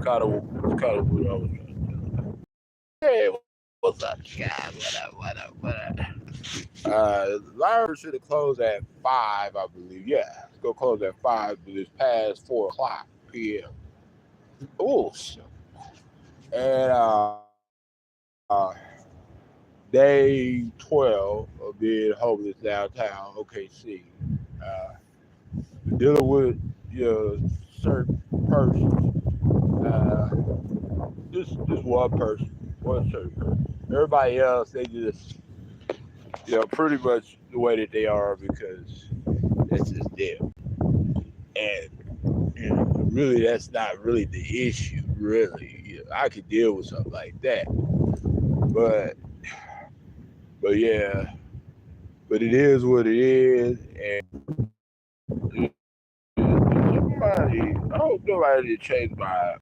That's kind of what I was trying to do. Hey, what's up, guys? What up? Library should have closed at 5, I believe. Yeah, it's gonna close at 5, but it's past 4 o'clock p.m. Oh, and day 12 of being homeless downtown OKC. Uh, Dealing with certain persons. Uh, just one person, one certain person. Everybody else, they just pretty much the way that they are because that's just them. And really, that's not really the issue. Really, I could deal with something like that, but yeah, but it is what it is, and somebody, I hope nobody did change my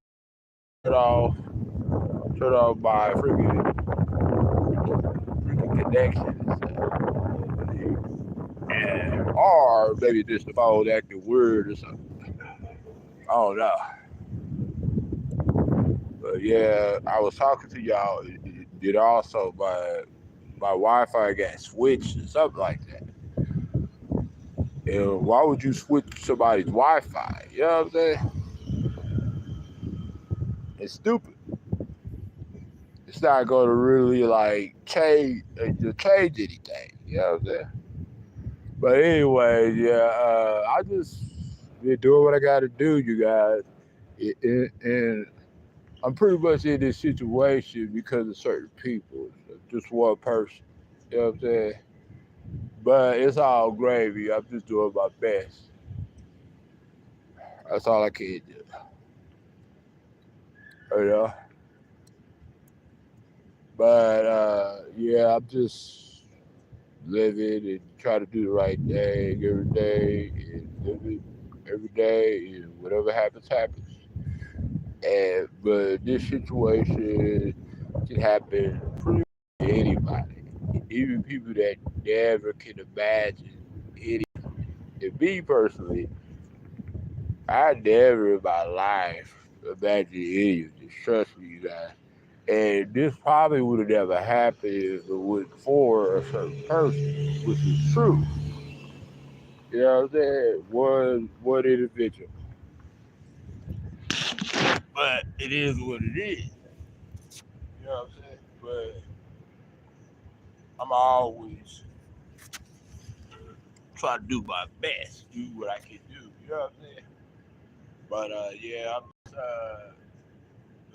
turn off, turn off my freaking connection and stuff. And or maybe just the phone acting weird or something. I don't know. But yeah, I was talking to y'all. It did also my Wi-Fi got switched or something like that. And why would you switch somebody's Wi-Fi? You know what I'm saying? It's stupid. It's not going to really like change anything. You know what I'm saying? But anyway, yeah, I just been doing what I got to do, you guys, and I'm pretty much in this situation because of certain people, just one person. You know what I'm saying? But it's all gravy. I'm just doing my best. That's all I can do. You know? But yeah, I'm just living and try to do the right thing every day and living every day and whatever happens, happens. And but this situation can happen pretty much to anybody. Even people that never can imagine any. And me personally, I never in my life imagined any of this. Trust me, you guys. And this probably would have never happened if it wasn't for a certain person, which is true. You know what I'm saying? One individual. But it is what it is. You know what I'm saying? But I'm always try to do my best, do what I can do. You know what I'm saying? But yeah, the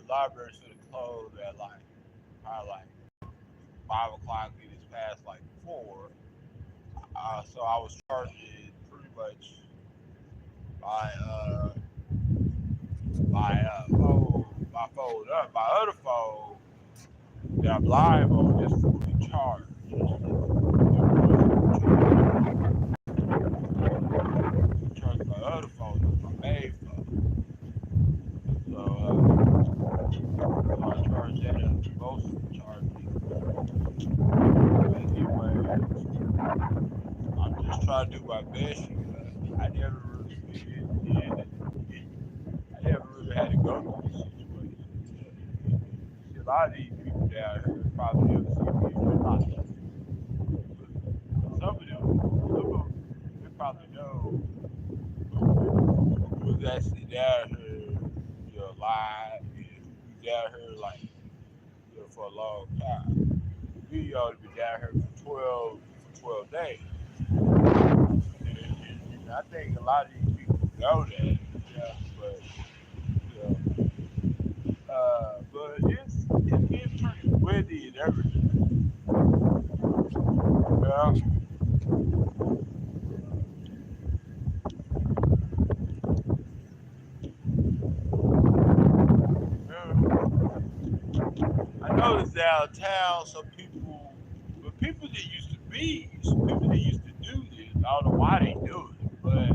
library should have closed at like probably like 5 o'clock. It is past like 4. So I was charging pretty much my my other phone that I'm live on is fully charged. Charge my other phone, my main phone. So I charge that up. Most of the charging. But anyway, I'm just trying to do my best. I never really I never really had to go through this situation. See, a lot of these people down here probably never seen me in real life. But some of them, they probably know who was actually down here, live, and who's down here like, for a long time. We ought to be down here for 12 days. And I think a lot of these people know that, but but it's been pretty windy and everything. Yeah. I noticed downtown some people, but people that used to be, some people that used to do this, I don't know why they do it, but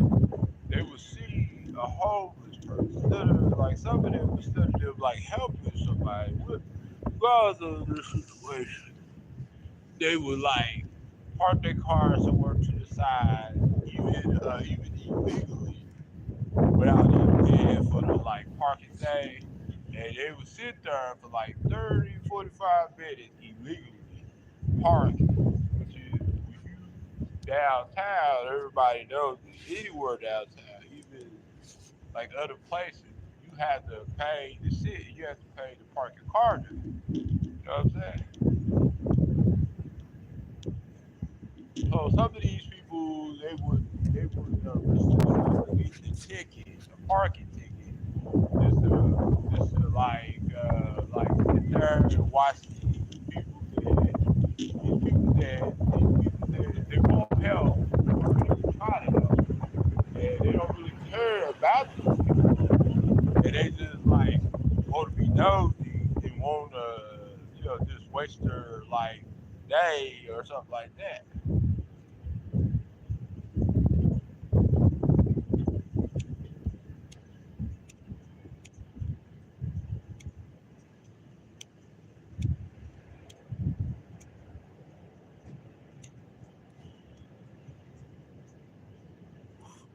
they would see a homeless person. Instead of, like, some of them, instead of them, like, helping somebody, regardless of the situation, they would, like, park their car somewhere to the side, even illegally, without even paying for the, like, parking thing. And they would sit there for like 30, 45 minutes illegally parking. Which is, if you downtown, everybody knows it. Anywhere downtown, even like other places, you have to pay to sit. You have to pay to park your car there. You know what I'm saying? So some of these people, they would receive the ticket, a parking ticket, just to like sit there and watch these people that they won't help or even try to help, and they don't really care about these people, and they just like want to be nosy and want to just waste their like day or something like that.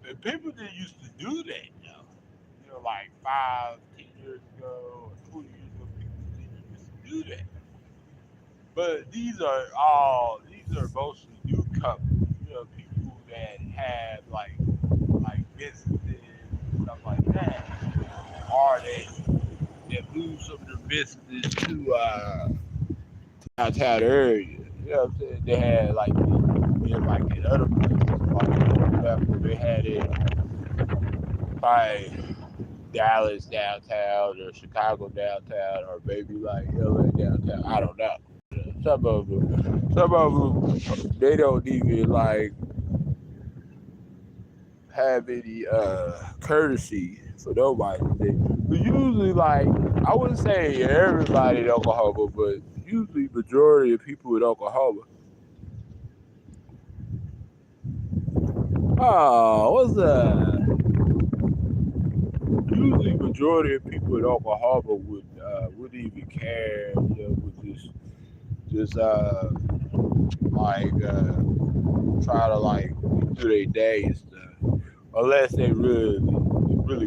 And people didn't used to do that now. Like 5, 10 years ago, or 20 years ago, people didn't used to do that. But these are mostly newcomers. People that have like businesses and stuff like that, or that move some of their businesses to downtown area. You know what I'm saying? They had like in other places, like they had it by Dallas downtown or Chicago downtown or maybe like LA downtown. I don't know. Some of them, they don't even like have any courtesy for nobody. But usually, like I wouldn't say everybody in Oklahoma, but usually majority of people in Oklahoma. Oh, what's that? Usually majority of people in Oklahoma wouldn't even care. Would just like try to like do their day and stuff, unless they really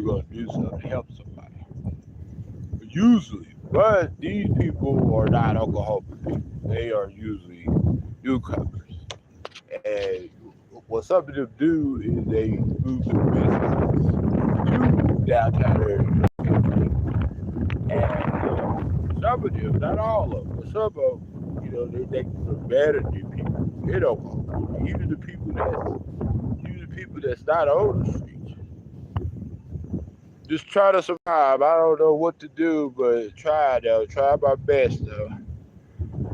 gonna do something to help somebody. Usually, but these people are not Oklahoma people. They are usually newcomers, and what some of them do is they move their businesses to downtown area, and some of them, not all of them, but some of them, they think they're better than people in Oklahoma. Even the people that's not on the streets. Just try to survive. I don't know what to do, but try though. Try my best though.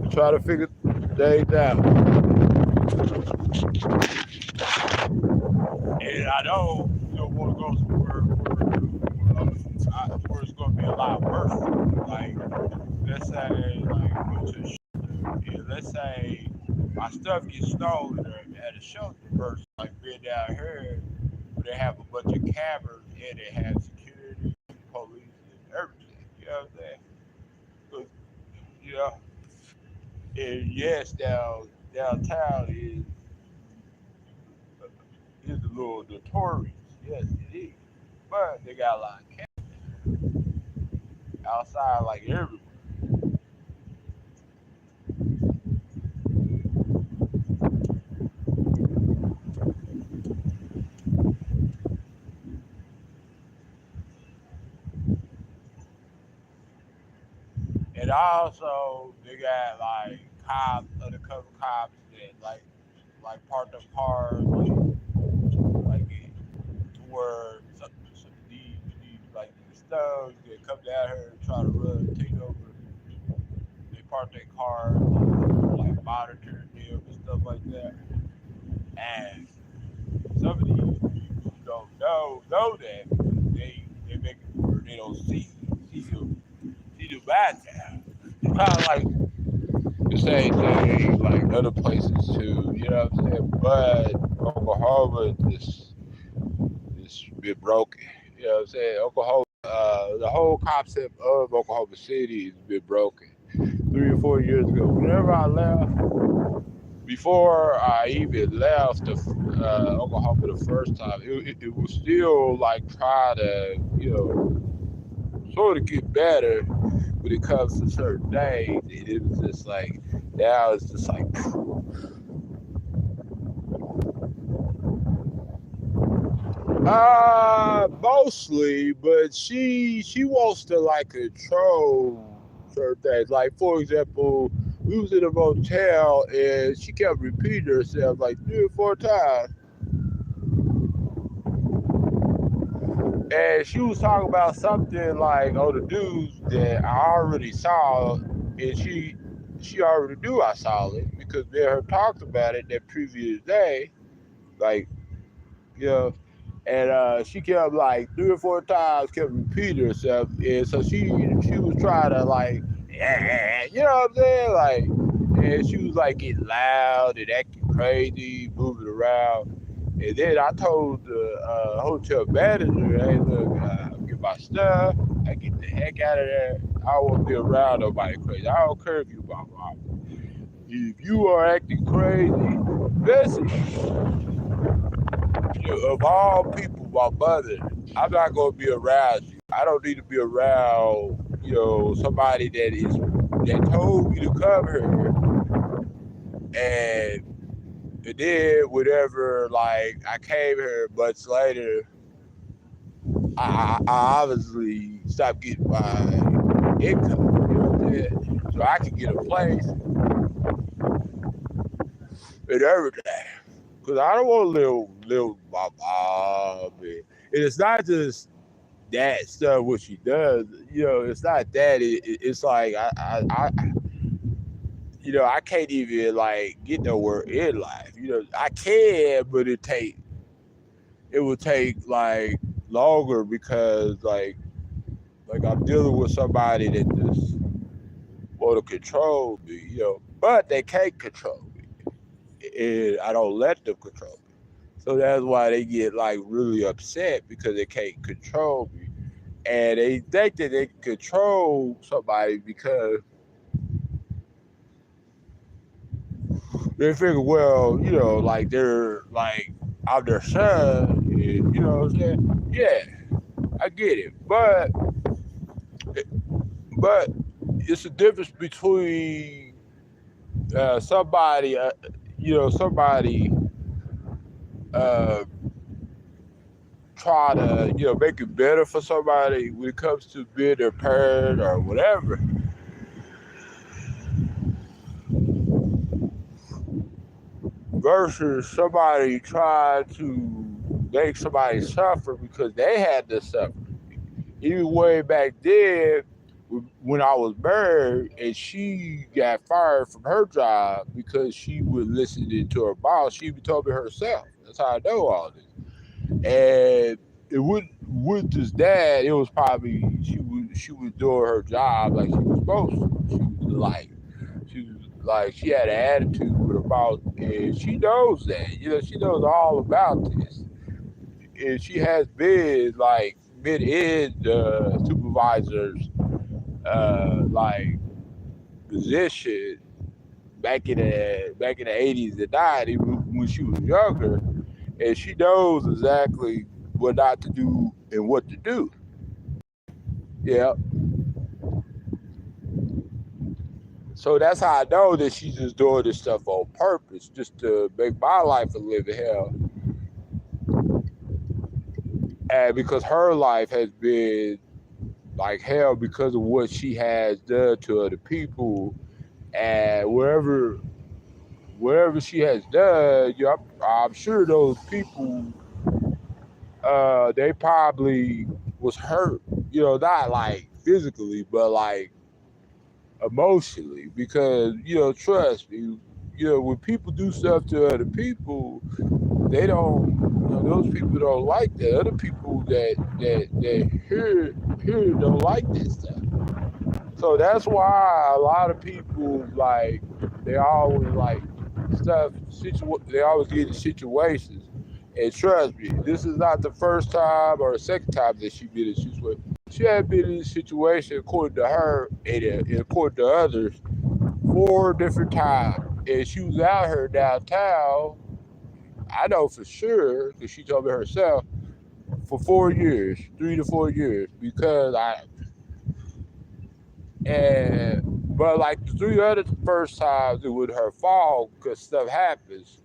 Try to figure things out. And I don't want to go somewhere where it's going to be a lot worse. Like, let's say, like, go to the shelter. And let's say my stuff gets stolen at a shelter versus like being down here where they have a bunch of cameras and they have security, police, and everything. You know what I'm saying? So, you know, and yes, downtown is a little notorious. Yes, it is. But they got a lot of cameras outside like everywhere. And also they got like cops, undercover cops that like park their cars like to where some of these like these thugs that come down here and try to take over. They park their cars, like monitor them and stuff like that. And some of these people don't know that they make it where they don't see the bad now. It's kind of like the same thing like other places too. You know what I'm saying? But Oklahoma this been broken. You know what I'm saying? Oklahoma, the whole concept of Oklahoma City has been broken. 3 or 4 years ago, whenever I left, before I even left Oklahoma the first time, it was still like try to, sort of get better when it comes to certain things. And it was just like, now it's just like, mostly, but she wants to like control certain things. Like for example, we was in a motel and she kept repeating herself like 3 or 4 times, and she was talking about something like on the news that I already saw, and she already knew I saw it because me and her talked about it that previous day, like, you know. And she kept like 3 or 4 times kept repeating herself, and so she was trying to like, you know what I'm saying, like, and she was like getting loud and acting crazy, moving around. And then I told the hotel manager, hey, look, get my stuff, I get the heck out of there. I don't want to be around nobody crazy. I don't care if you my mom. If you are acting crazy, listen, of all people, my mother, I'm not gonna be around you. I don't need to be around, somebody that told me to come here, and then whatever. Like I came here months later, I obviously stopped getting my income. You know what I'm saying? So I could get a place and everything. Cause I don't want to live with my mom, and it's not just that stuff what she does. It's not that. It's like I can't even like get nowhere in life. I can, but it would take like longer because like I'm dealing with somebody that just want to control me. But they can't control me, and I don't let them control me. So that's why they get like really upset because they can't control me, and they think that they can control somebody because they figure, well, like they're like I'm their son, and you know what I'm saying? Yeah, I get it, but it's a difference between somebody, somebody uh, try to make it better for somebody when it comes to being their parent or whatever, versus somebody trying to make somebody suffer because they had to suffer. Even way back then, when I was married and she got fired from her job because she would listen to her boss, she even told me herself. That's how I know all this. And it would just that. It was probably she was doing her job like she was supposed to. She was like she had an attitude with her boss, and she knows that. She knows all about this, and she has been in the supervisors like position back in the 80s and 90s when she was younger, and she knows exactly what not to do and what to do. Yeah. So that's how I know that she's just doing this stuff on purpose, just to make my life a living hell. And because her life has been like hell because of what she has done to other people, and wherever she has done, I'm sure those people, they probably was hurt, not like physically, but like emotionally, because trust me, when people do stuff to other people, they don't. Those people don't like that. Other people that hear don't like this stuff. So that's why a lot of people like they always like they always get in situations. And trust me, this is not the first time or the second time that she been in a situation. She had been in a situation, according to her and according to others, 4 different times. And she was out here downtown, I know for sure, because she told me herself, for 4 years, 3 to 4 years, because And but like the three other first times, it was her fault because stuff happens.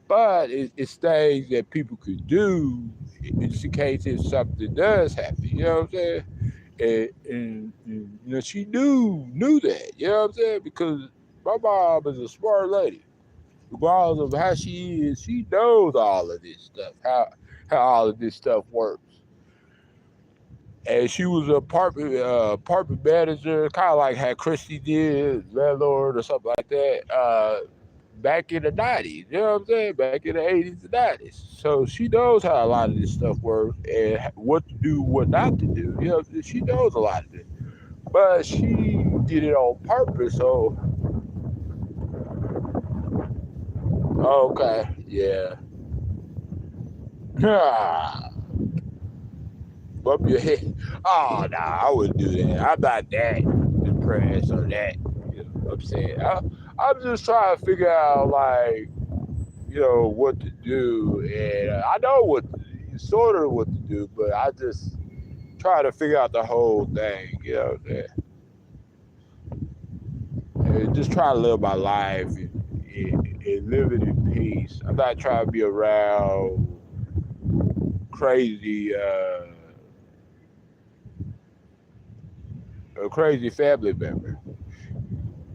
But it's things that people could do in case if something does happen. You know what I'm saying? And you know she knew that. You know what I'm saying? Because my mom is a smart lady. Regardless of how she is, she knows all of this stuff. How all of this stuff works. And she was a apartment manager, kind of like how Christy did, landlord or something like that. Back in the 90s, you know what I'm saying? Back in the 80s and 90s. So she knows how a lot of this stuff works and what to do, what not to do. You know, she knows a lot of it. But she did it on purpose. So, okay, yeah. Bump your head. Oh, nah, I wouldn't do that. I'm not that depressed or that upset. I'm just trying to figure out, like, what to do. And I know sort of what to do, but I just try to figure out the whole thing, and just try to live my life and live it in peace. I'm not trying to be around crazy, a crazy family member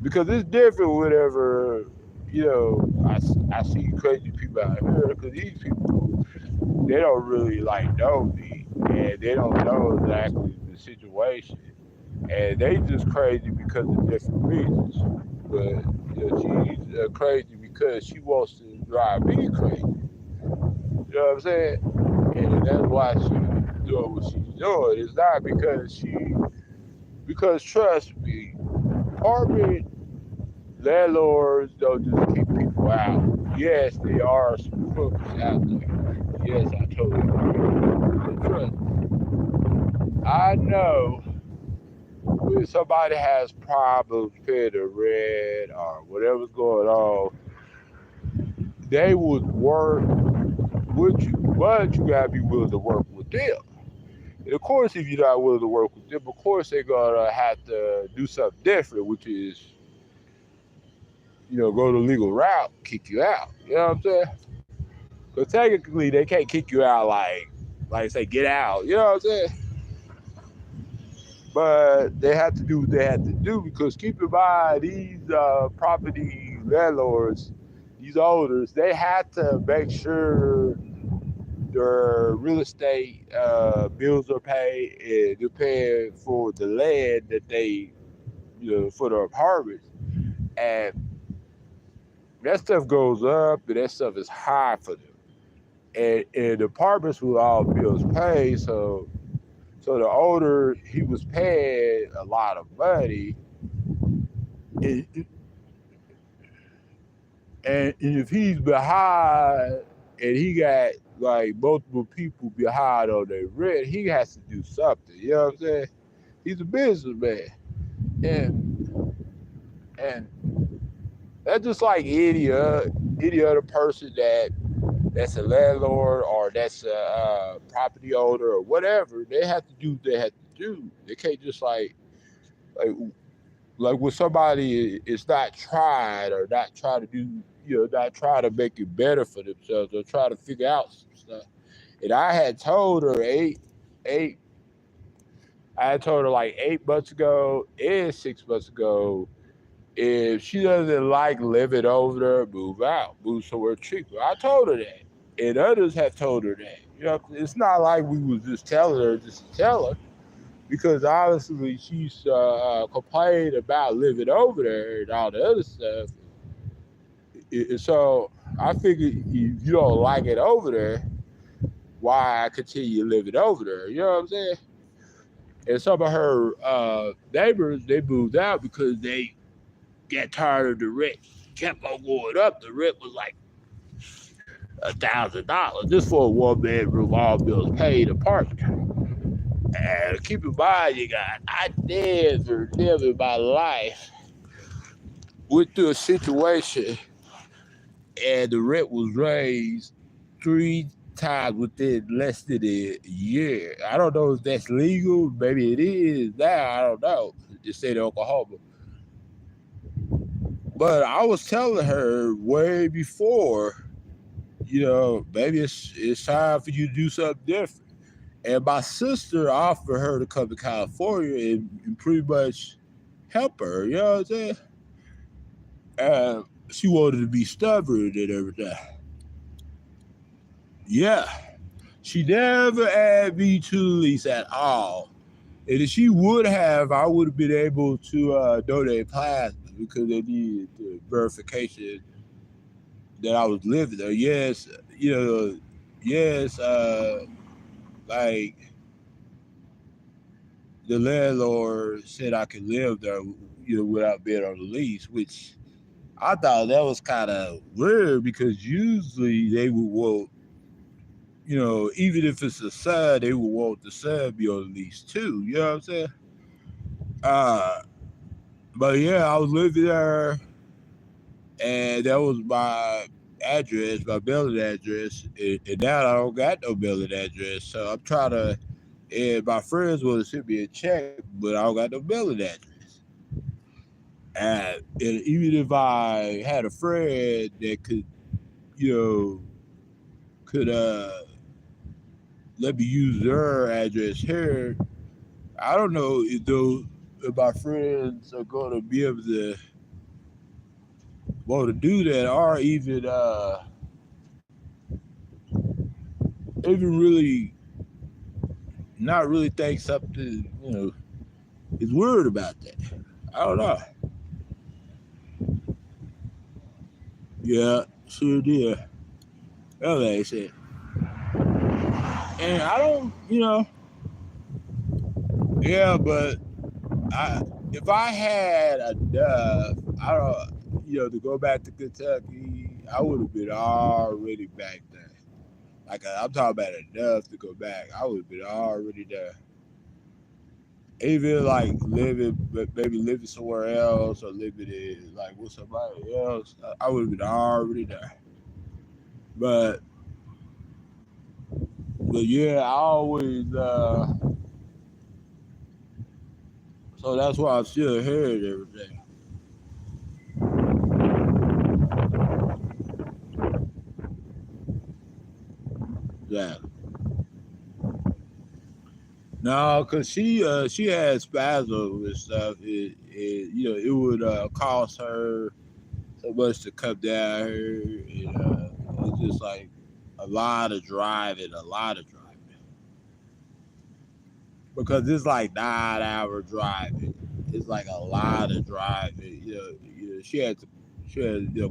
because it's different whenever I see crazy people out here because these people they don't really like know me and they don't know exactly the situation and they just crazy because of different reasons. But she's crazy because she wants to drive me crazy. You know what I'm saying? And that's why she's doing what she's doing. It's not because trust me, apartment landlords don't just kick people out. Yes, there are some crooks out there. Yes, I totally agree. But trust me, I know when somebody has problems paying the rent or whatever's going on, they would work with you, but you gotta be willing to work with them. And of course, if you're not willing to work with them, of course they're gonna have to do something different, which is go the legal route, kick you out. You know what I'm saying? Because technically, they can't kick you out like say get out. You know what I'm saying? But they have to do what they have to do because keep in mind these property landlords, these owners, they have to make sure their real estate bills are paid and they're paying for the land that they, for their apartments. And that stuff goes up and that stuff is high for them. And the apartments with all bills paid, so the owner he was paying a lot of money, and, and if he's behind and he got like multiple people behind on their rent, he has to do something. You know what I'm saying? He's a businessman, and that's just like any other person that's a landlord or that's a property owner or whatever. They have to do what they have to do. They can't just like like when somebody is not tried or not try to do not try to make it better for themselves or try to figure out some stuff. And I had told her eight I had told her like 8 months ago and 6 months ago, if she doesn't like living over there, move out, move somewhere cheaper. I told her that. And others have told her that. It's not like we was just telling her just to tell her because obviously she's complained about living over there and all the other stuff. So I figured if you don't like it over there, why continue living over there? You know what I'm saying? And some of her neighbors, they moved out because they got tired of the rent. Kept on going up. The rent was like $1,000 just for a 1 bedroom, all bills paid apartment. And keep in mind, you guys, I never in my life went through a situation and the rent was raised 3 times within less than a year. I don't know if that's legal. Maybe it is now. I don't know. the state of Oklahoma. But I was telling her way before, maybe it's time for you to do something different. And my sister offered her to come to California and pretty much help her, you know what I'm saying? And she wanted to be stubborn and everything. Yeah. She never added me to the lease at all. And if she would have, I would have been able to donate plasma because they needed the verification that I was living there. Yes, yes, like the landlord said I could live there, without being on the lease, which I thought that was kind of weird because usually they would want, even if it's a son, they would want the son be on the lease too. You know what I'm saying? Uh, but yeah, I was living there, and that was my address, my building address, and now I don't got no building address, so I'm trying to. And my friends want to send me a check, but I don't got no building address. And even if I had a friend that could, you know, could let me use their address here, I don't know if my friends are going to be able to want to do that, or even really not really think something, is worried about that. I don't know. Yeah, sure did. That's what they said. And I don't, yeah, but if I had enough, I don't, to go back to Kentucky, I would have been already back there. Like I'm talking about enough to go back. I would have been already there. Even like maybe living somewhere else or living in like with somebody else, I would have been already there. But yeah, I always so that's why I'm still here and everything. Yeah. No, cause she had spasms and stuff. It would cost her so much to come down here. It's just like a lot of driving, because it's like 9 hour driving. It's like a lot of driving. She had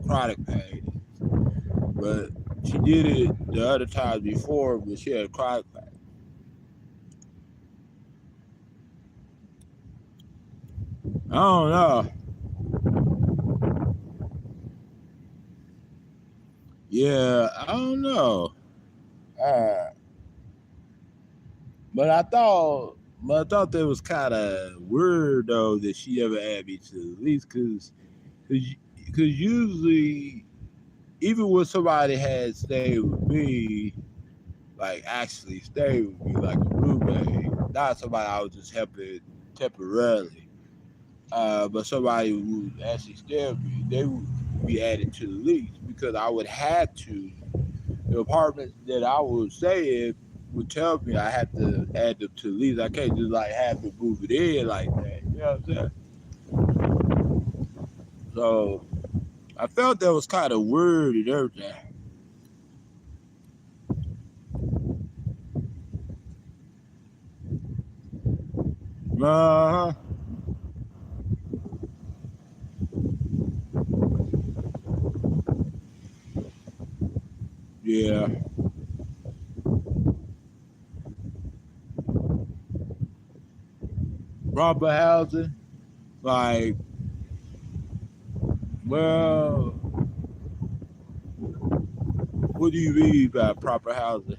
chronic pain, but she did it the other times before, but she had chronic pain. I don't know. Yeah, I don't know. Uh, but I thought that was kind of weird though that she ever added me to the least because usually even when somebody had stayed with me, like actually stayed with me like a roommate, not somebody I was just helping temporarily, but somebody who actually stayed with me, they would be added to the lease because I would have to. The apartment that I would stay in would tell me I had to add them to the lease. I can't just like have to move it in like that. You know what I'm saying? So I felt that was kind of weird and everything. Uh huh. Yeah. Proper housing, like, well, what do you mean by proper housing?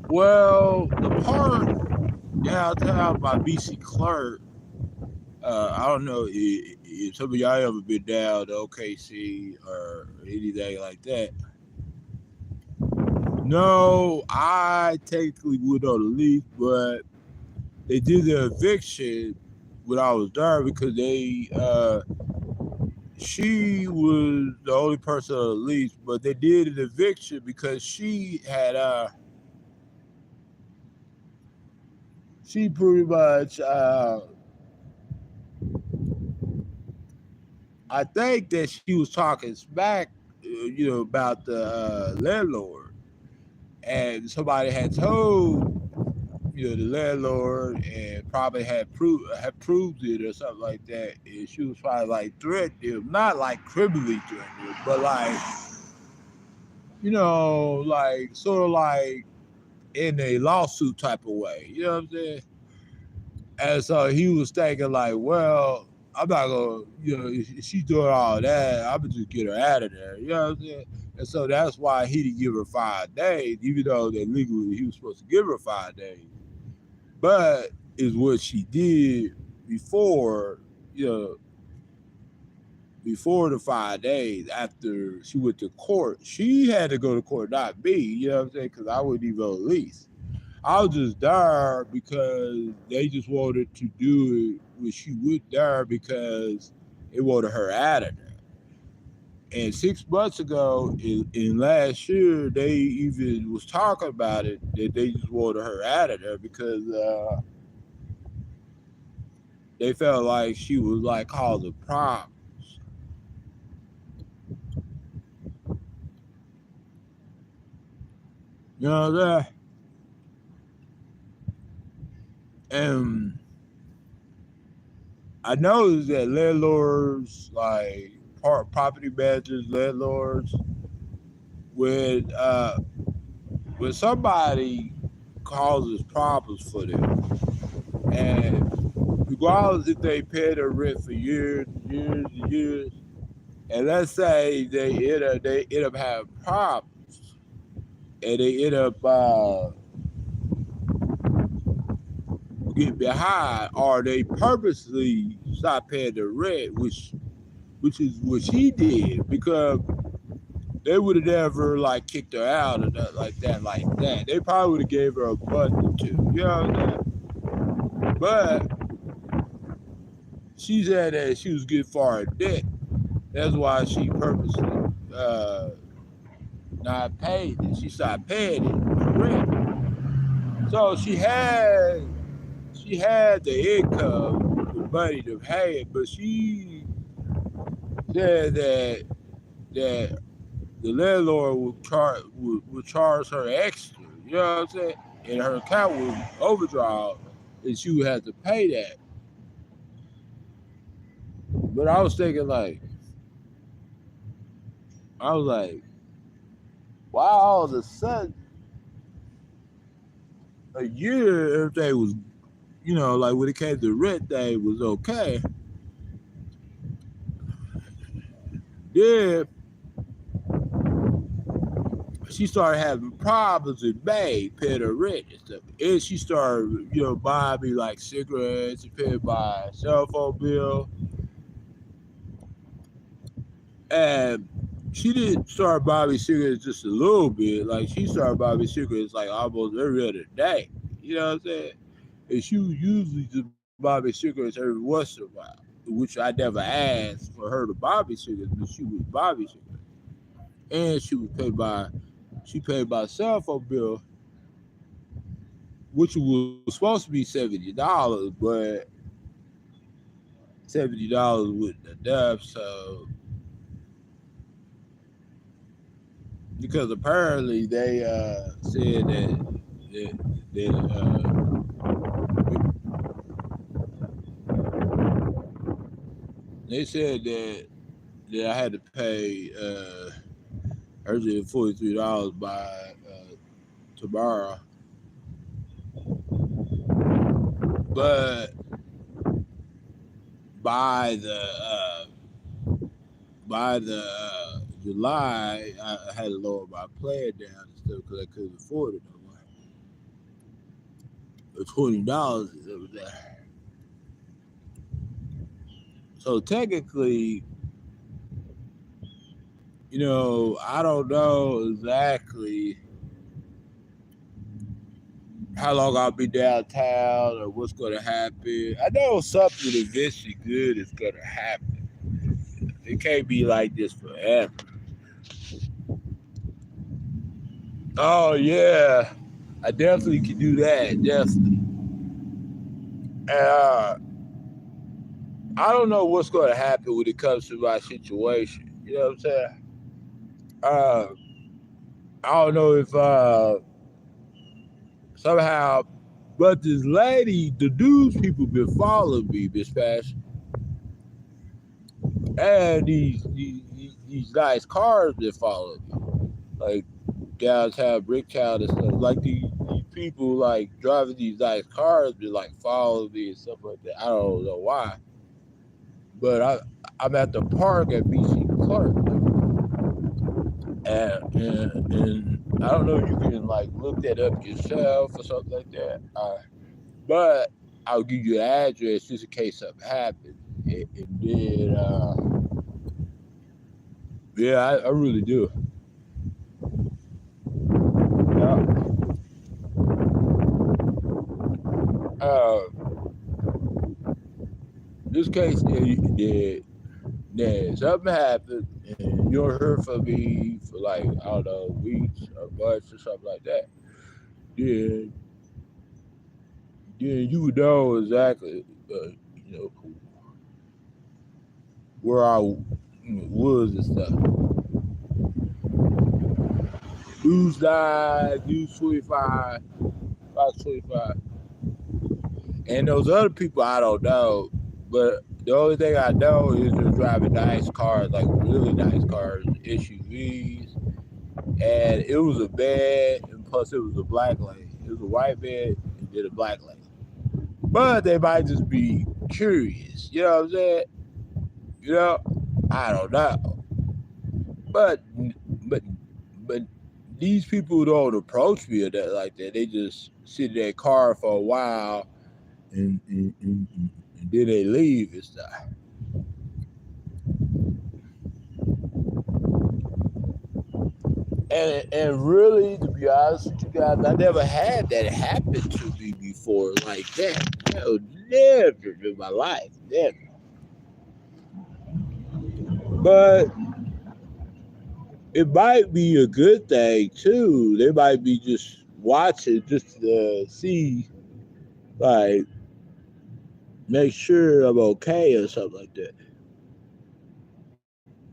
Well, the part downtown by BC Clark. I don't know if some of y'all ever been down to OKC or anything like that. No, I technically would on the lease, but they did the eviction when I was there because she was the only person on the lease, but they did an eviction because she pretty much I think that she was talking smack, about the landlord, and somebody had told the landlord and probably had proved it or something like that. And she was probably like threatening him, not like criminally threatening him, but like like sort of like in a lawsuit type of way. You know what I'm saying? And so he was thinking like, well, I'm not gonna, if she's doing all that, I'm gonna just get her out of there. You know what I'm saying? And so that's why he didn't give her 5 days, even though that legally he was supposed to give her 5 days. But is what she did before, before the 5 days after she went to court. She had to go to court, not me. You know what I'm saying? Because I wouldn't even lease. I was just there because they just wanted to do it when she went there because they wanted her out of there. And 6 months ago, in last year, they even was talking about it that they just wanted her out of there because they felt like she was like causing problems. You know that, and I noticed that landlords, like property managers, landlords, when somebody causes problems for them, and regardless if they pay the rent for years, years, and years, and let's say they end up having problems, and they end up get behind, or they purposely stop paying the rent, which is what she did, because they would have never like kicked her out or nothing like that. They probably would have gave her a month or two. You know what I'm saying? But she said that she was getting far in debt. That's why she purposely not paid it. She stopped paying it for rent. So she had the income, the money to pay it, but she said that the landlord would charge her extra. You know what I'm saying? And her account would overdraw, and she would have to pay that. But I was thinking like, I was like, why all of a sudden a year everything was, like when it came to rent day was okay. Then she started having problems in May paying her rent and stuff. And she started, buying me like cigarettes and paying my cell phone bill. And she didn't start buying me cigarettes just a little bit. Like she started buying me cigarettes like almost every other day. You know what I'm saying? And she would usually just buy me cigarettes every once in a while, which I never asked for her to buy me cigarettes, but she would buy me cigarettes. And she paid my cell phone bill, which was supposed to be $70, but $70 wasn't enough. So because apparently they said that they said that I had to pay $143 by tomorrow, but by the July, I had to lower my plan down and stuff because I couldn't afford it no more. $20 and everything. So technically, I don't know exactly how long I'll be downtown or what's going to happen. I know something eventually good is going to happen. It can't be like this forever. Oh, yeah. I definitely can do that. Definitely. I don't know what's going to happen when it comes to my situation. You know what I'm saying? Uh, I don't know if somehow, but this lady, the news people been following me this past, and these nice cars been following me, like downtown Bricktown and stuff. Like these people like driving these nice cars been like following me and stuff like that. I don't know why, but I'm at the park at BC Clark, and I don't know if you can like look that up yourself or something like that. But I'll give you an address just in case something happens. And then, yeah, I really do. Yeah. Uh, this case, then something happened, and you don't hear from me for like, I don't know, weeks or months or something like that. Then, then you would know exactly, you know, where I was and stuff. News 9, News 25, Fox 25. And those other people, I don't know. But the only thing I know is they're driving nice cars, like really nice cars, SUVs. And it was a bed, and plus it was a black lady. It was a white bed, and then a black lady. But they might just be curious. You know what I'm saying? You know, I don't know. But but but these people don't approach me or that like that. They just sit in their car for a while and then they leave and stuff. And really, to be honest with you guys, I never had that happen to me before like that. No, never in my life, never. But it might be a good thing too. They might be just watching just to see, like, make sure I'm okay or something like that.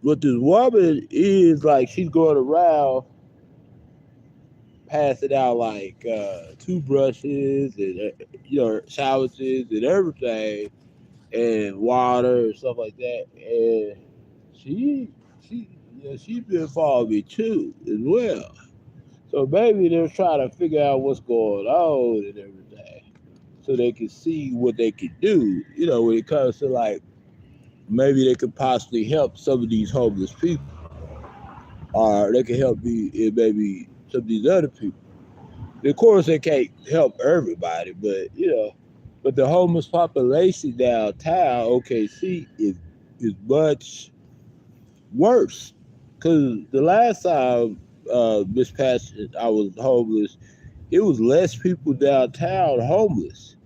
But this woman is like, she's going around passing out like toothbrushes and sandwiches and everything and water and stuff like that. And she she's been following me too as well. So maybe they're trying to figure out what's going on and everything, so they can see what they can do. When it comes to like maybe they could possibly help some of these homeless people, or they can help me and maybe some of these other people. Of course, they can't help everybody, but the homeless population downtown OKC is much worse. Because the last time this past I was homeless, it was less people downtown homeless,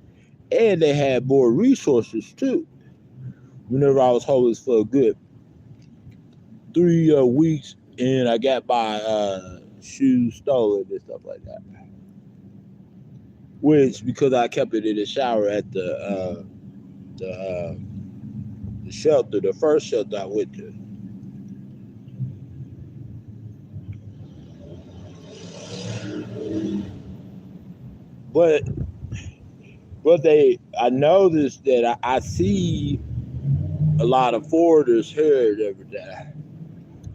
and they had more resources too. Whenever I was homeless for a good 3 weeks, and I got my shoes stolen and stuff like that. Which, because I kept it in the shower at the, uh, the shelter, the first shelter I went to. But I noticed that I see a lot of foreigners here every day,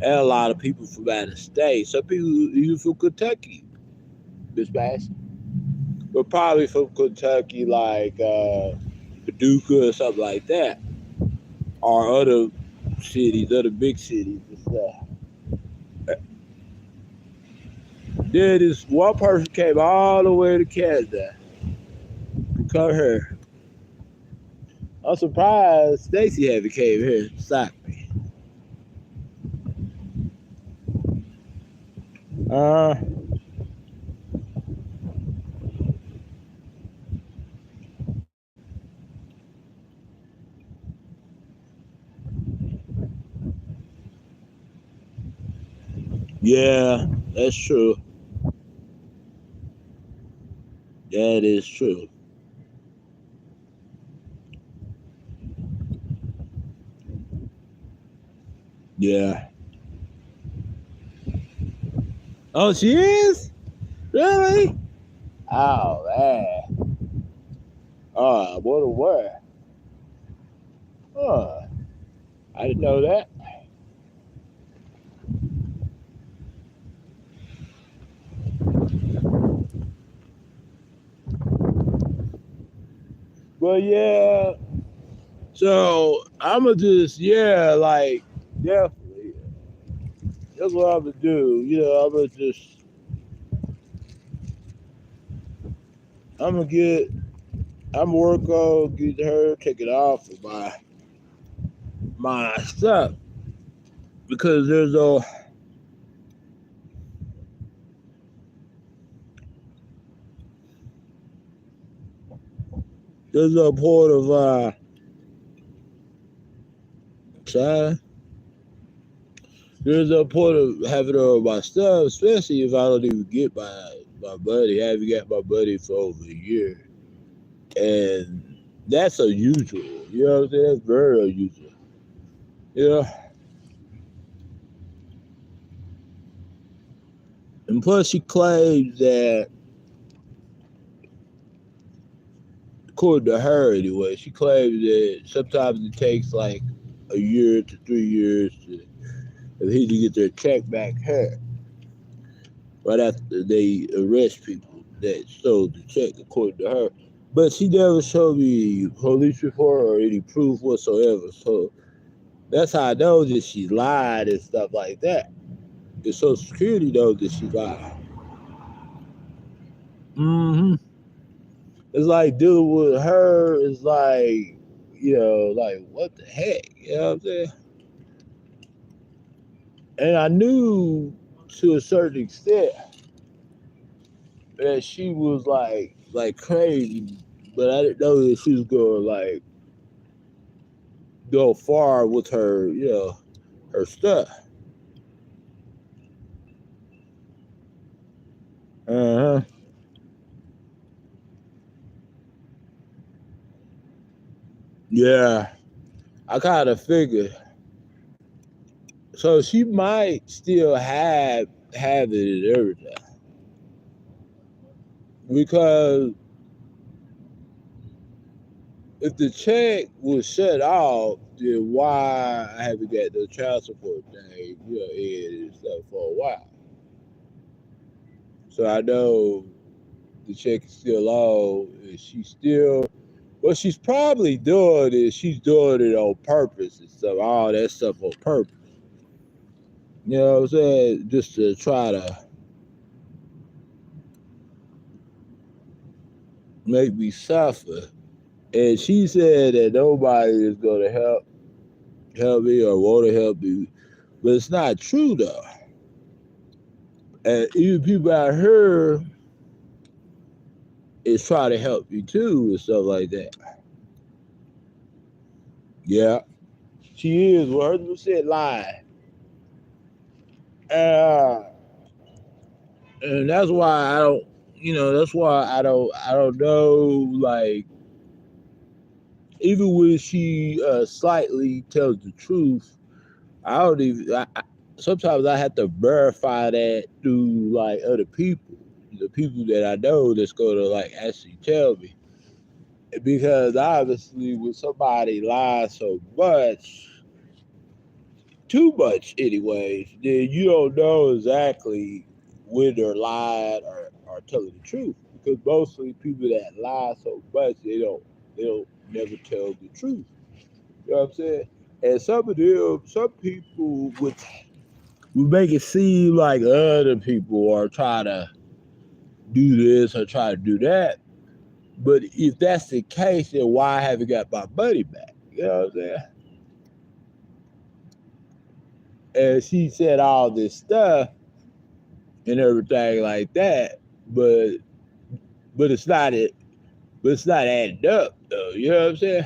and a lot of people from out of state. Some people even from Kentucky, Miss Bass, but probably from Kentucky, like Paducah or something like that, or other cities, other big cities and stuff. Then this one person came all the way to Canada, come here. I'm surprised Stacy haven't came here to stop me. Uh, yeah, that's true. That is true. Yeah. Oh, she is? Really? Oh, man. Oh, what a word. Oh, I didn't know that. But yeah, so I'ma just, yeah, like, definitely. That's what I'm gonna do. I'm gonna just, I'm gonna get, I'm gonna work on getting her, take it off of my stuff. Because there's a point of, sorry, there's a point of having her on my stuff, especially if I don't even get my buddy. I haven't got my buddy for over a year. And that's unusual. You know what I'm saying? That's very unusual. You know? And plus, she claims that, according to her anyway, she claims that sometimes it takes like a year to 3 years for he to get their check back here right after they arrest people that stole the check, according to her. But she never showed me police report or any proof whatsoever. So that's how I know that she lied and stuff like that. The Social Security knows that she lied. Mm-hmm. It's like dealing with her is like, like what the heck? You know what I'm saying? And I knew to a certain extent that she was like crazy, but I didn't know that she was gonna like go far with her, her stuff. Uh huh. Yeah, I kind of figured. So she might still have it and everything because if the check was shut off, then why I haven't got no child support thing, in and stuff for a while. So I know the check is still on, and she's still. What she's probably doing is she's doing it on purpose and stuff, all that stuff on purpose. You know what I'm saying? Just to try to make me suffer. And she said that nobody is gonna help me or want to help me. But it's not true though. And even people out here is trying to help you too and stuff like that. Yeah, she is 100% lying. Uh, and that's why I don't, that's why I don't know, like, even when she slightly tells the truth, I don't even, sometimes I have to verify that through like other people, the people that I know that's going to like actually tell me. Because obviously, when somebody lies so much, too much, anyways, then you don't know exactly when they're lying or telling the truth. Because mostly people that lie so much, they don't never tell the truth. You know what I'm saying? And some people would make it seem like other people are trying to do this or try to do that. But if that's the case, then why haven't got my money back? You know what I'm saying? And she said all this stuff and everything like that, but it's not it. But it's not adding up though. You know what I'm saying?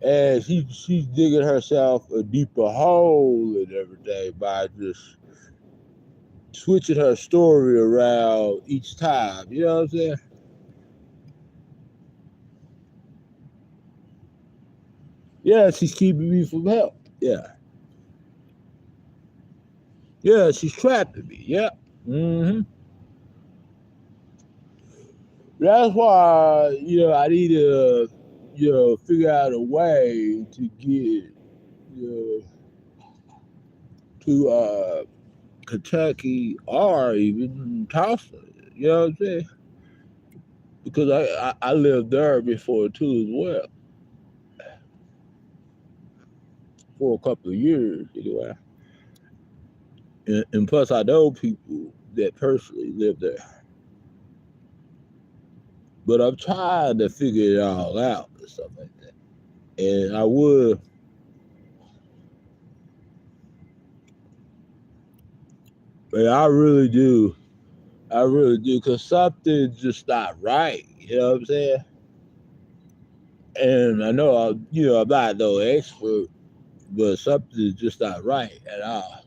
And she's digging herself a deeper hole and everything by just switching her story around each time. You know what I'm saying? Yeah, she's keeping me from help. Yeah. Yeah, she's trapping me. Yeah. Mm-hmm. That's why, I need to, figure out a way to get, to Kentucky or even Tulsa. You know what I'm saying? Because I lived there before too as well for a couple of years anyway. And plus I know people that personally live there. But I'm trying to figure it all out and stuff like that. And I would, but I really do. I really do, because something's just not right. You know what I'm saying? And I know I'm not no expert, but something's just not right at all.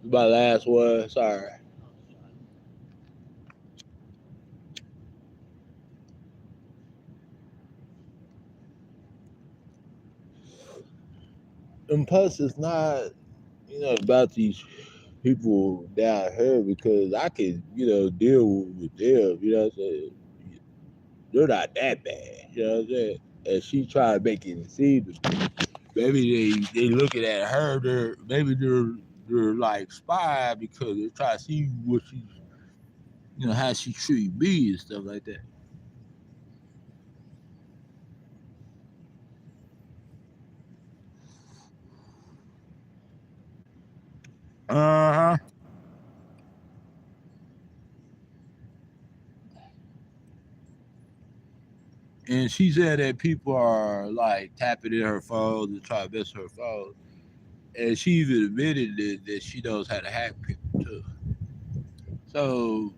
My last one, sorry. And plus, it's not, about these people down here because I can, deal with them. You know what I'm saying? They're not that bad. You know what I'm saying? And she trying to make it seem maybe they looking at her. They're like spy because they're trying to see what she, how she treat me and stuff like that. Uh huh. And she said that people are like tapping in her phone to try to mess her phone. And she even admitted that she knows how to hack people too. So,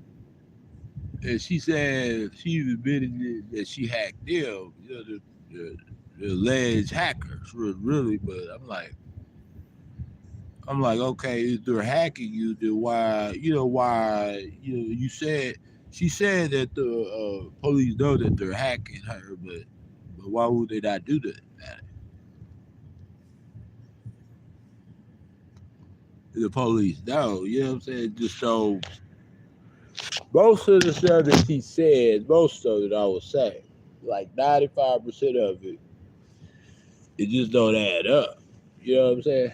and she said she even admitted that she hacked them, the, the alleged hackers, really. But I'm like, okay, if they're hacking you, then you said, she said that the police know that they're hacking her, but why would they not do that? The police know, you know what I'm saying? Just so most of the stuff that she said, most of it I would say, like 95% of it, it just don't add up. You know what I'm saying?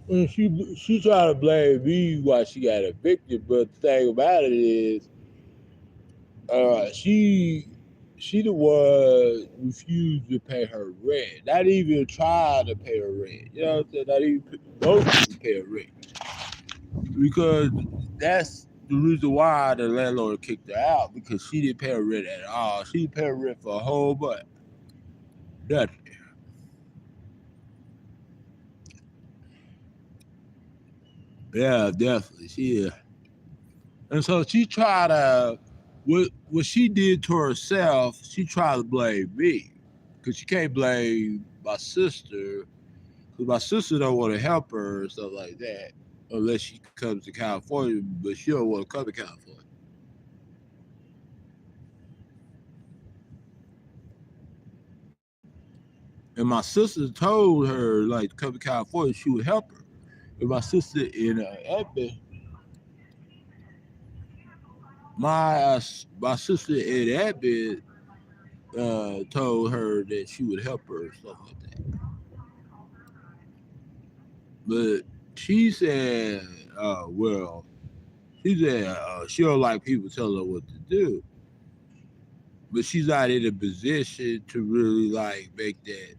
And she trying to blame me why she got evicted, but the thing about it is, she the one refused to pay her rent. Not even try to pay her rent. You know what I'm saying? Not even supposed to pay her rent because that's the reason why the landlord kicked her out because she didn't pay her rent at all. She didn't pay her rent for a whole month. Nothing. Yeah, definitely. She is. And so she tried to, what she did to herself, she tried to blame me. Because she can't blame my sister. Because my sister don't want to help her and stuff like that. Unless she comes to California, but she don't want to come to California. And my sister told her like to come to California, she would help her. And my sister in Edmond, my sister in Edmond told her that she would help her and stuff like that. But she said, well, she said she don't like people telling her what to do. But she's not in a position to really like make that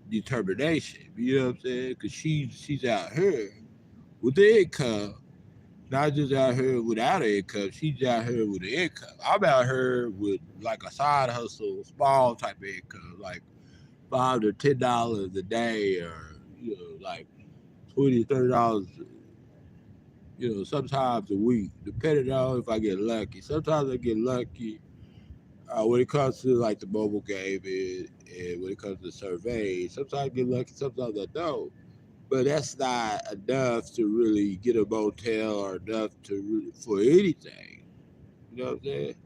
determination. You know what I'm saying? Because she's out here with the income, not just out here without an income. She's out here with an income. I'm out here with like a side hustle, small type of income, like $5 to $10 a day, or like $20 to $30. Sometimes a week, depending on if I get lucky. Sometimes I get lucky when it comes to like the mobile gaming and when it comes to surveys. Sometimes I get lucky, sometimes I don't. But that's not enough to really get a motel or enough for anything. You know what I'm saying?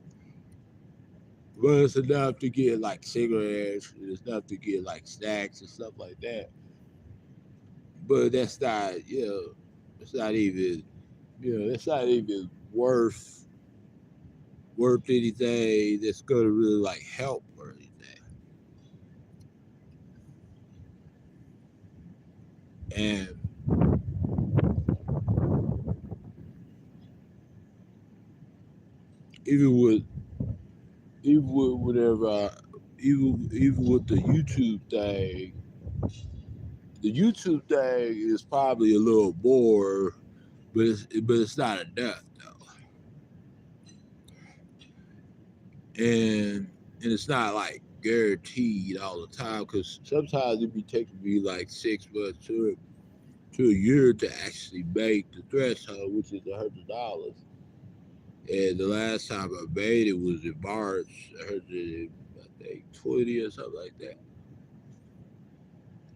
But it's enough to get like cigarettes. It's enough to get like snacks and stuff like that. But that's not, it's not even, that's not even worth anything that's gonna really like help or anything. And even with even with whatever, even with the YouTube thing is probably a little more, but it's not enough though, and it's not like guaranteed all the time because sometimes it be taking me like 6 months to a year to actually make the threshold, which is $100. And the last time I made it was in March, 120 or something like that.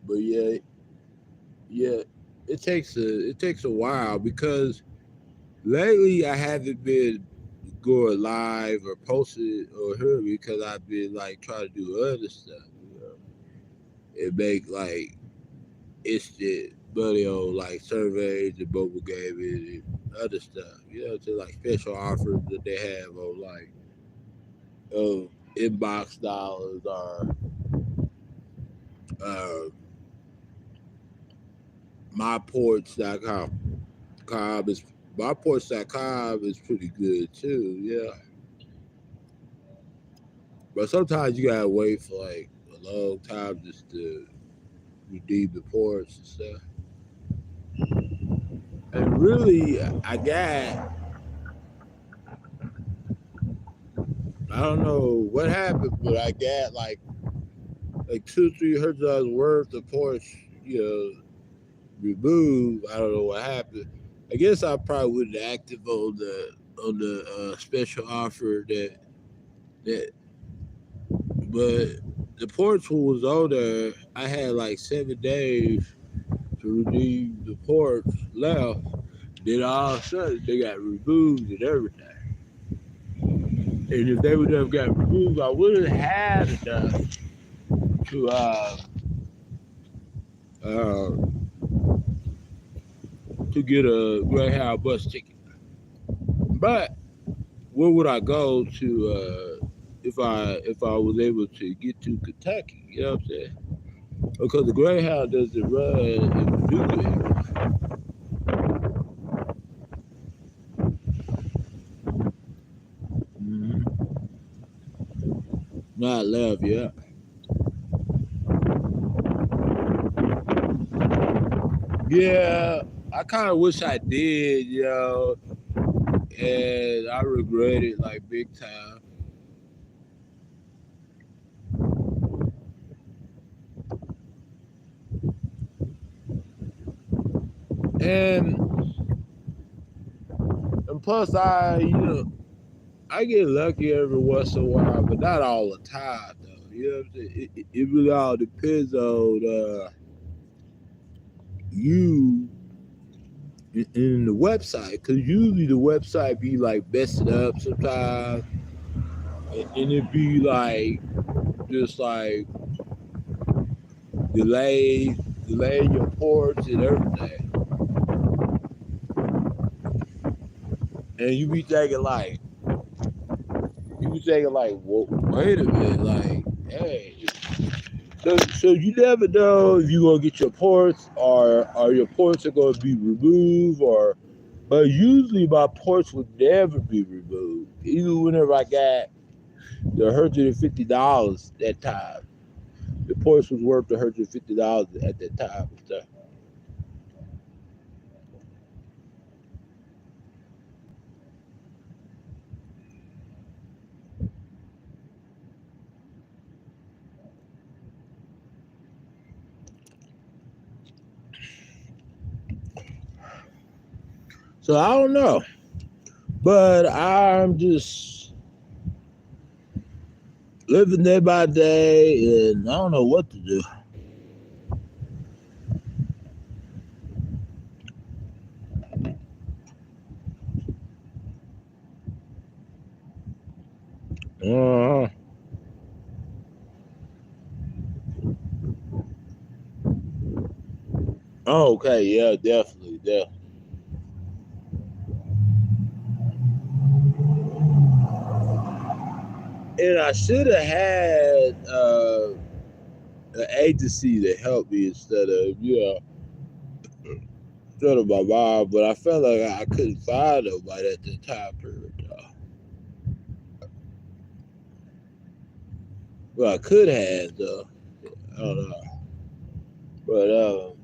But yeah, it takes a while because lately I haven't been going live or posted or here because I've been like trying to do other stuff, and make like instant money on like surveys and mobile gaming and other stuff, to like special offers that they have on like inbox dollars or uh, myports.com. Is myports.com is pretty good too, yeah. But sometimes you gotta wait for like a long time just to redeem the ports and stuff. And really, I don't know what happened, but I got like $200-300 worth of ports, removed. I don't know what happened. I guess I probably wouldn't active on the special offer that, but the ports who was on there, I had like 7 days to redeem the ports left. Then all of a sudden they got removed and everything. And if they would have got removed, I wouldn't have had enough to uh, to get a Greyhound bus ticket. But where would I go to if I was able to get to Kentucky? You know what I'm saying? Because the Greyhound doesn't run in Paducah anymore. Mm-hmm. Not left yet. Yeah, I kind of wish I did, and I regret it like big time. And plus, I get lucky every once in a while, but not all the time though. You know what I'm saying? It really all depends on you in the website, because usually the website be like messing up sometimes, and it be like just like delay your ports and everything. And well, wait a minute, like, hey. So you never know if you're gonna get your ports or your ports are gonna be removed but usually my ports would never be removed. Even whenever I got the $150 that time. The ports was worth $150 at that time and stuff. So I don't know. But I'm just living day by day and I don't know what to do. Uh, okay, yeah, definitely, definitely. And I should have had an agency to help me instead of my mom, but I felt like I couldn't find nobody at the time period. Well, I could have though. I don't know, but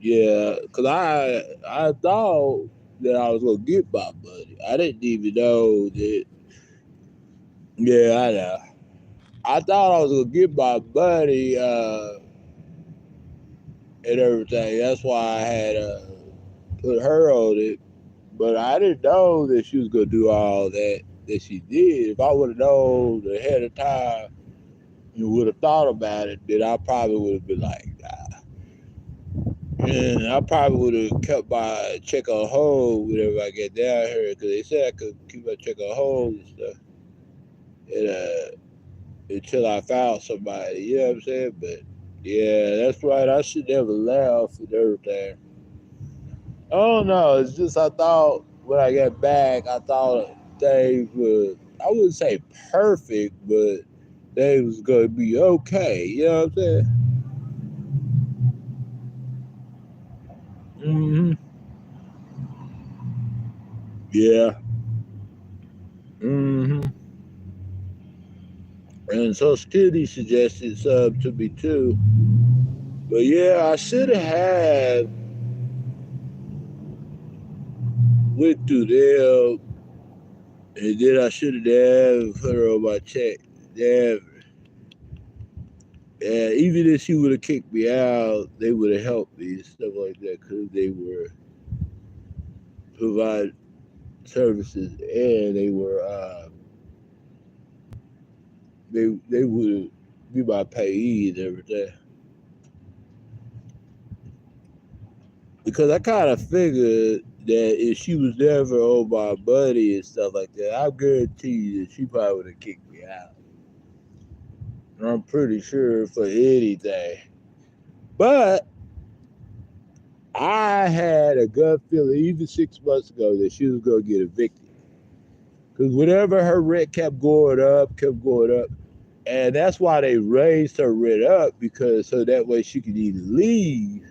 yeah, cause I thought that I was gonna get my money. I didn't even know that. Yeah, I know. I thought I was gonna get my money and everything. That's why I had put her on it. But I didn't know that she was gonna do all that she did. If I would have known ahead of time and would have thought about it, then I probably would have been like, nah. And I probably would have kept my check on hold whenever I get down here because they said I could keep my check on hold and stuff. And, until I found somebody, you know what I'm saying? But yeah, that's right. I should never laugh and everything. I don't know. It's just I thought when I got back, I thought things were, I wouldn't say perfect, but they was gonna be okay. You know what I'm saying? Mm-hmm. Yeah. Mm-hmm. And Social Security suggested some to me too. But yeah, I should have went through them, and then I should have put her on my check. Damn. And even if she would have kicked me out, they would have helped me and stuff like that because they were provide services and they would be my payee and everything. Because I kind of figured that if she was never on my money and stuff like that, I guarantee you that she probably would have kicked me out. And I'm pretty sure for anything. But I had a gut feeling even 6 months ago that she was going to get evicted. Because whenever her rent kept going up. And that's why they raised her rent up because so that way she could either leave.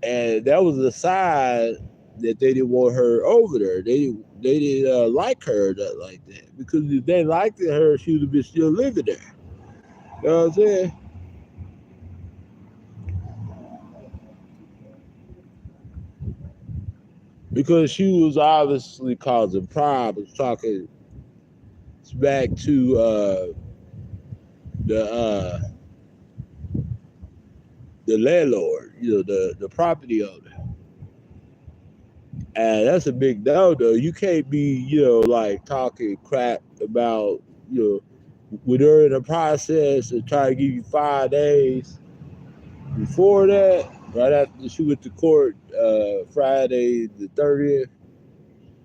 And that was a sign that they didn't want her over there. They didn't like her that like that because if they liked her, she would have been still living there. You know what I'm saying? Because she was obviously causing problems, talking back to the uh, the landlord, the property owner. And that's a big no though. You can't be, like talking crap about, when they're in the process and try to give you 5 days before that, right after she went to court Friday the 30th.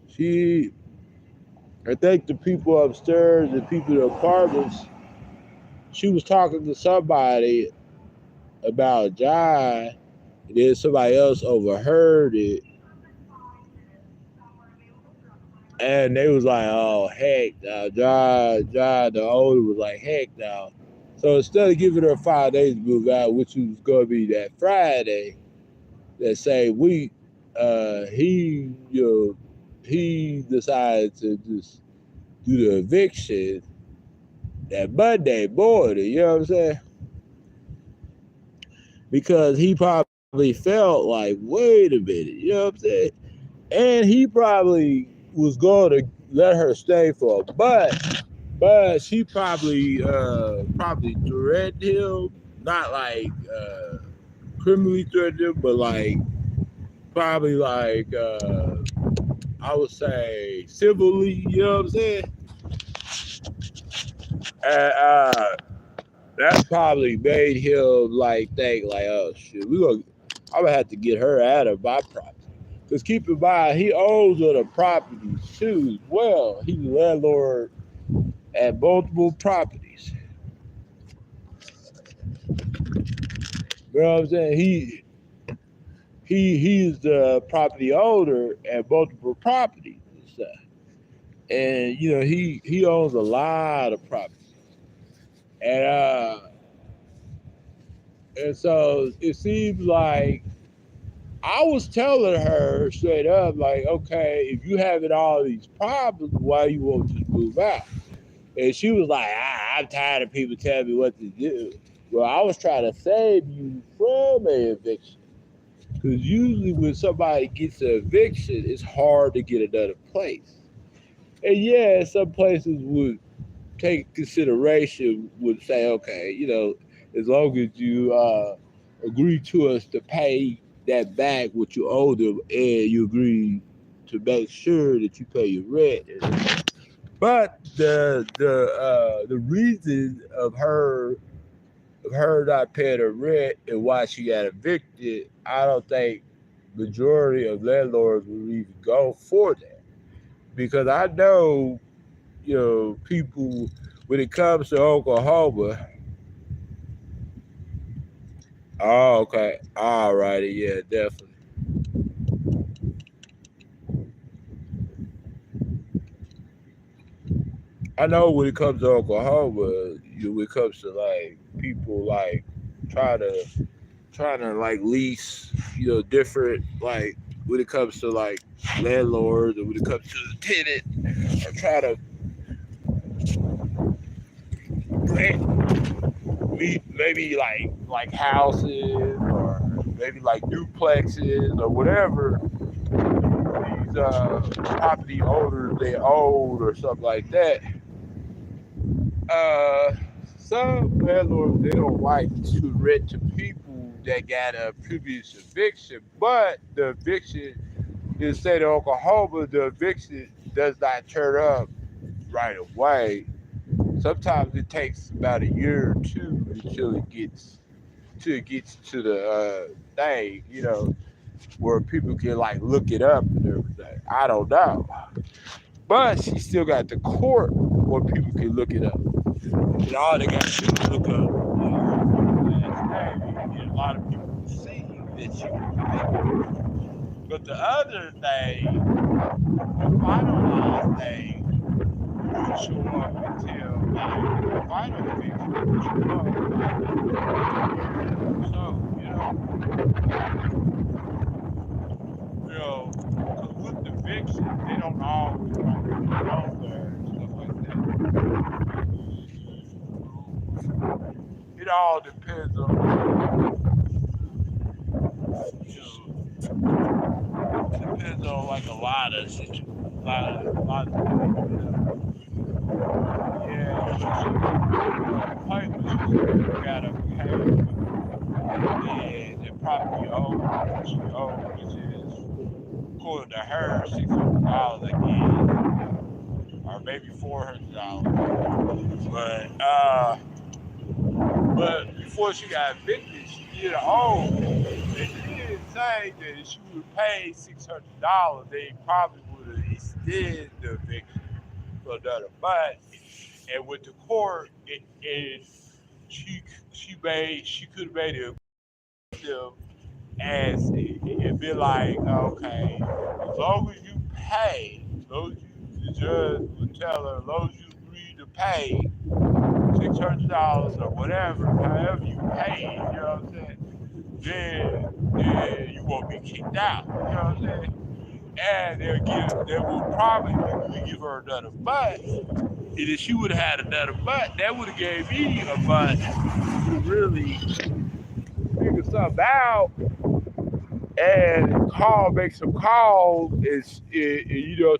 She I think the people upstairs, the people in the apartments, she was talking to somebody about John, and then somebody else overheard it, and they was like, "Oh heck, now John the older was like, heck now." So instead of giving her 5 days to move out, which was going to be that Friday, that same week, he decided to just do the eviction that Monday morning. You know what I'm saying? Because he probably felt like, wait a minute, you know what I'm saying? And he probably was going to let her stay for a month, but she probably threatened him, not like criminally threatened him, but like probably like I would say civilly, you know what I'm saying? And that probably made him like think like, oh shit, I'm gonna have to get her out of my property. Because keep in mind, he owns other properties too as well. He's a landlord at multiple properties. You know what I'm saying? He's the property owner at multiple properties and stuff. And he owns a lot of properties. And so it seems like I was telling her straight up, like, okay, if you having all these problems, why you won't just move out? And she was like, I'm tired of people telling me what to do. Well, I was trying to save you from an eviction. Because usually when somebody gets an eviction, it's hard to get another place. And yeah, some places would take consideration, would say, okay, as long as you agree to us to pay that back what you owe them, and you agree to make sure that you pay your rent. But the reason of her not paying her rent and why she got evicted, I don't think majority of landlords would even go for that, because I know people when it comes to Oklahoma. Oh, okay. All righty. Yeah, definitely. I know when it comes to Oklahoma, when it comes to like people like trying to like lease, different, like when it comes to like landlords, or when it comes to the tenant, or try to maybe like houses, or maybe like duplexes or whatever these property owners they own or something like that. Uh, some landlords they don't like to rent to people that got a previous eviction, but the eviction in the state of Oklahoma, the eviction does not turn up right away. Sometimes it takes about a year or two until it gets to the thing, where people can like look it up and everything. I don't know, but she still got the court where people can look it up. And all they got to do is look up last name, and a lot of people will see that she was evicted. But the other thing, the finalized thing, would show up until like the final eviction would show up. So, because with the eviction, they don't always like put it on there and stuff like that. It all depends on, depends on like a lot of situations, a lot of things. Yeah, but you gotta pay, and the property owner, she owns, which is according to her $600 again, or maybe $400. But before she got evicted, she did her own. And she didn't say that if she would have paid $600, they probably would have extended the eviction for another month. And with the court, she could have made it them as it'd be like, okay, as long as you pay, as long as the judge would tell her, as long as you agree to pay $600 or whatever, however you pay, you know what I'm saying, then you won't be kicked out, you know what I'm saying? And they will probably legally give her another month. And if she would have had another month, that would have gave me a month to really figure something out and make some calls,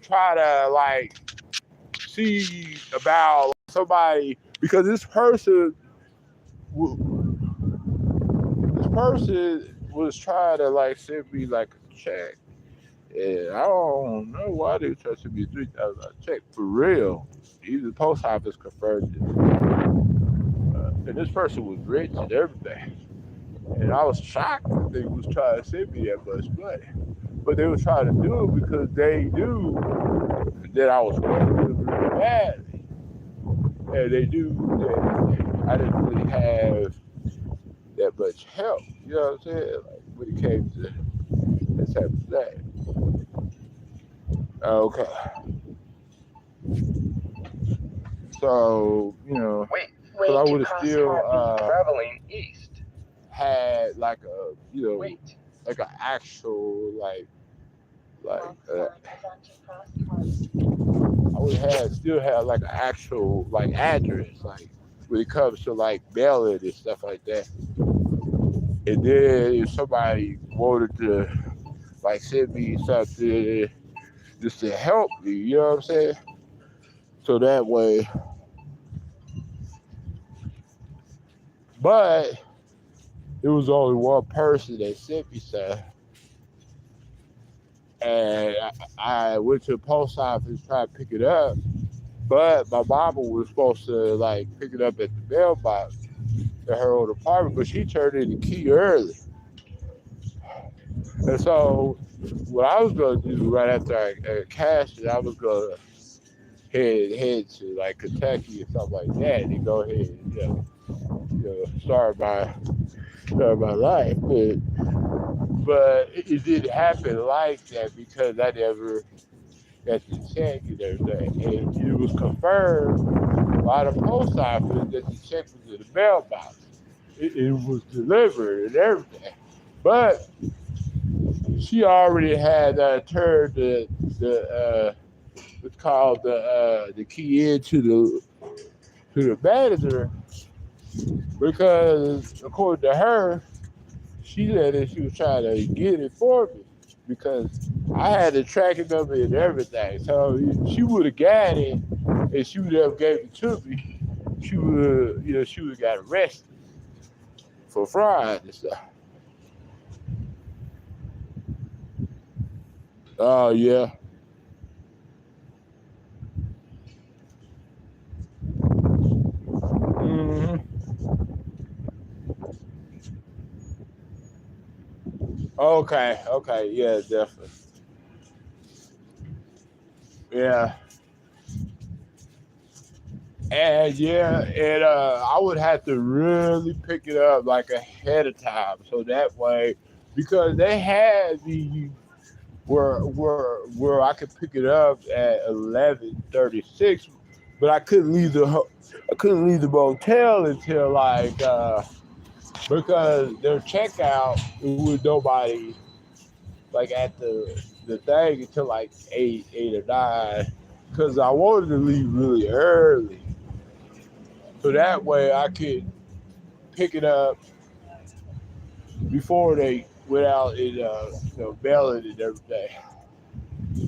try to like see about like, somebody because this person was trying to like send me like a check, and I don't know why they were trying to send me $3,000 check for real. Even the post office confirmed it, and this person was rich and everything. And I was shocked that they was trying to send me that much money. But they were trying to do it because they knew that I was going to really badly. And they knew that I didn't really have that much help. You know what I'm saying? Like when it came to this type of thing. Okay. So, because I would have still traveling east. had like a, like an actual I would have still have like an actual like address, like when it comes to like mailing and stuff like that. And then if somebody wanted to like send me something just to help me, you know what I'm saying? So that way, but it was only one person that sent me stuff. And I went to the post office trying to pick it up, but my mama was supposed to like pick it up at the mailbox at her own apartment, but she turned in the key early. And so what I was gonna do right after I cashed it, I was gonna head to like Kentucky or something like that and go ahead and start my life. But it didn't happen like that because I never got the check and everything. And it was confirmed by the post office that the check was in the mailbox. It was delivered and everything. But she already had turned the what's called the key into the manager because according to her, she said that she was trying to get it for me because I had the tracking number and everything. So she would have got it and she would have gave it to me. She would have got arrested for fraud and stuff. Oh yeah. Hmm. Okay. Okay. Yeah. Definitely. Yeah. And yeah, and I would have to really pick it up like ahead of time, so that way, because they had the where I could pick it up at 11:36, but I couldn't leave the motel until like because their checkout it was nobody like at the thing until like eight or nine, because I wanted to leave really early, so that way I could pick it up before they went out and mail it and everything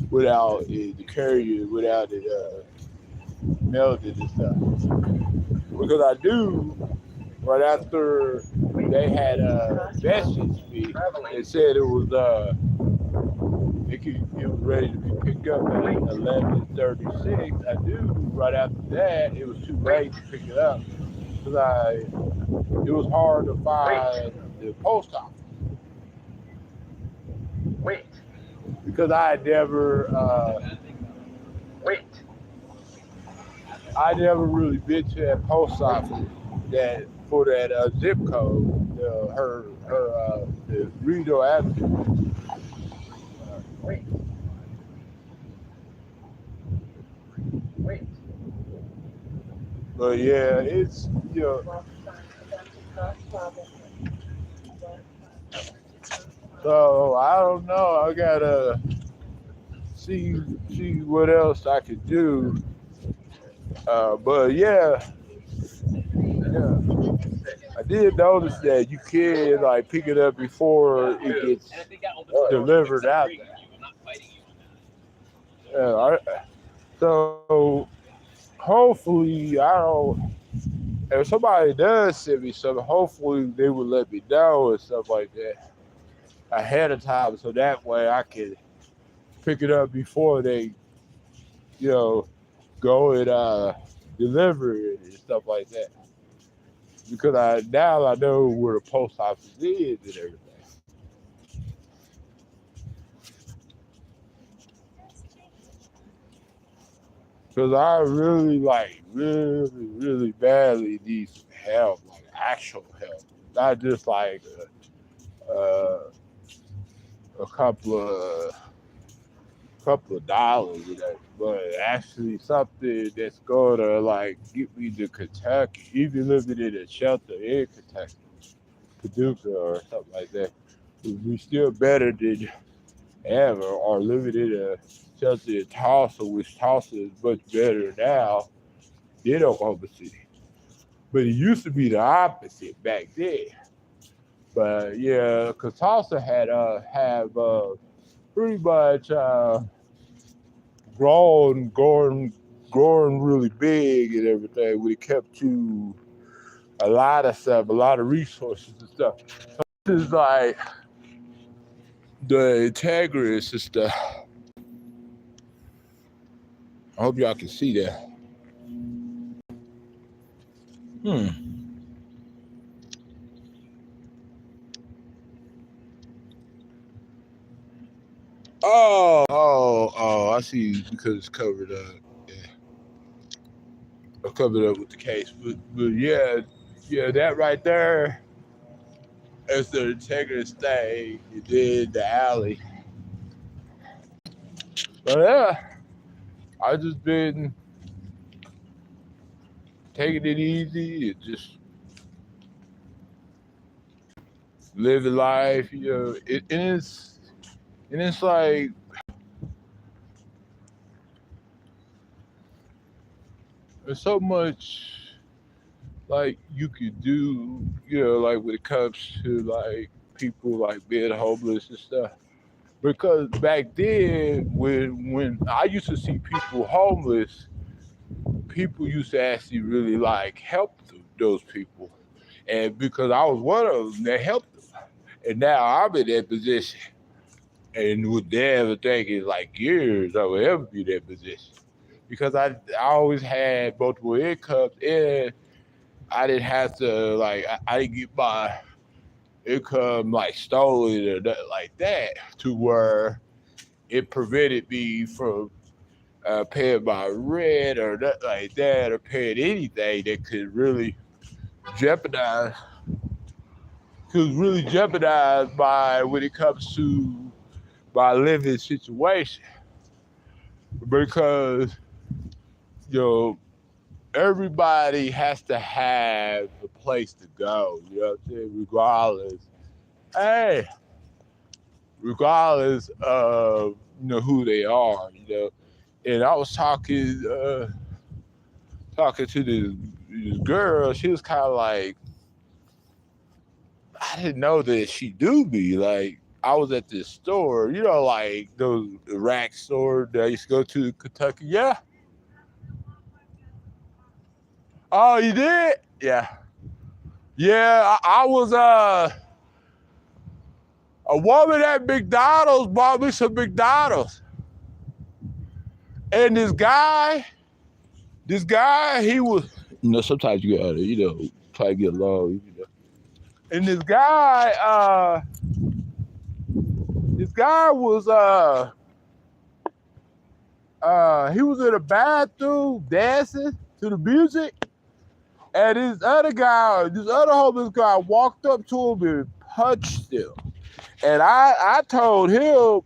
without the courier, without it mailed it and stuff. Because I knew right after they had messaged me and said it was ready to be picked up at 11:36. I knew right after that it was too late to pick it up because it was hard to find the post office Wait, because wait. I never really been to that post office that for that zip code the Reno Avenue. Wait. Wait. But yeah, it's so I don't know. I gotta see what else I could do. But yeah, I did notice that you can like pick it up before it gets delivered out there. So hopefully I don't. If somebody does send me something, hopefully they will let me know and stuff like that ahead of time, so that way I can pick it up before they, you know, go and deliver it and stuff like that. Because I know where the post office is and everything. Because I really badly need some help, like actual help, not just like a couple of dollars, but actually something that's gonna like get me to Kentucky, even living in a shelter in Kentucky, Paducah or something like that, would be still better than ever, or living in a shelter in Tulsa, which Tulsa is much better now than Oklahoma City. But it used to be the opposite back then. But yeah, because Tulsa had have pretty much growing really big and everything. We kept to a lot of stuff, a lot of resources and stuff. This is like the Integris and stuff. I hope y'all can see that. Oh, I see because it's covered up. Yeah. I'm covered up with the case. But yeah, that right there is the Integris thing. You did the alley. But yeah, I just been taking it easy and just living life, and it's like there's so much like you could do, like when it comes to like people like being homeless and stuff. Because back then, when I used to see people homeless, people used to actually really like help those people, and because I was one of them, they helped them, and now I'm in that position. And would never think in like years I would ever be in that position because I always had multiple incomes and I didn't have to like I didn't get my income like stolen or nothing like that to where it prevented me from paying my rent or nothing like that or paying anything that jeopardize could really jeopardize my when it comes to my living situation because you know everybody has to have a place to go. You know what I'm saying? Hey, regardless of who they are. And I was talking to this girl. She was kind of like, I didn't know that she knew me. Like I was at this store, like those rack store that I used to go to in Kentucky. Yeah. Oh, you did? Yeah. Yeah, I was a woman at McDonald's bought me some McDonald's. And this guy, he was sometimes you gotta, try to get along. And this guy was he was in the bathroom dancing to the music And this other homeless guy walked up to him and punched him. And I told him,